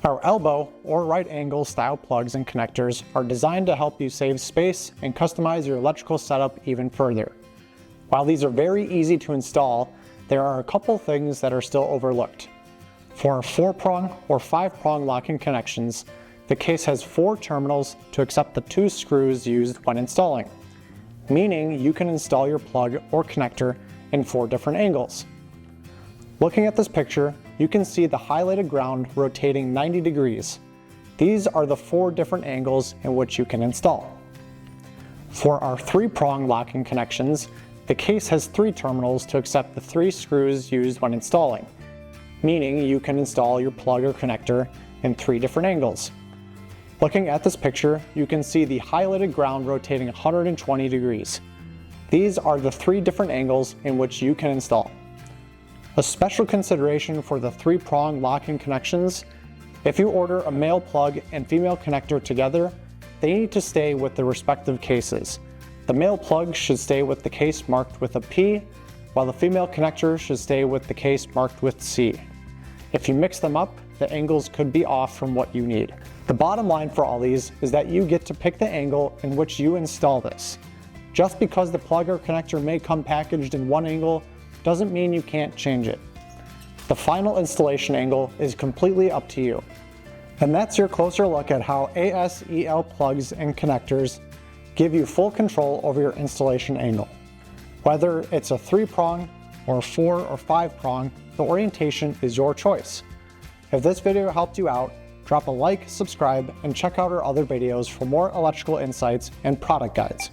Our elbow or right angle style plugs and connectors are designed to help you save space and customize your electrical setup even further. While these are very easy to install, there are a couple things that are still overlooked. For our 4-prong or 5-prong locking connections, the case has 4 terminals to accept the 2 screws used when installing, meaning you can install your plug or connector in 4 different angles. Looking at this picture, you can see the highlighted ground rotating 90 degrees. These are the 4 different angles in which you can install. For our 3-prong locking connections, the case has 3 terminals to accept the 3 screws used when installing, meaning you can install your plug or connector in 3 different angles. Looking at this picture, you can see the highlighted ground rotating 120 degrees. These are the 3 different angles in which you can install. A special consideration for the 3-prong locking connections: if you order a male plug and female connector together, they need to stay with the respective cases. The male plug should stay with the case marked with a P, while the female connector should stay with the case marked with C. If you mix them up, the angles could be off from what you need. The bottom line for all these is that you get to pick the angle in which you install this. Just because the plug or connector may come packaged in one angle doesn't mean you can't change it. The final installation angle is completely up to you. And that's your closer look at how ASEL plugs and connectors give you full control over your installation angle. Whether it's a 3-prong or a 4 or 5-prong, the orientation is your choice. If this video helped you out, drop a like, subscribe, and check out our other videos for more electrical insights and product guides.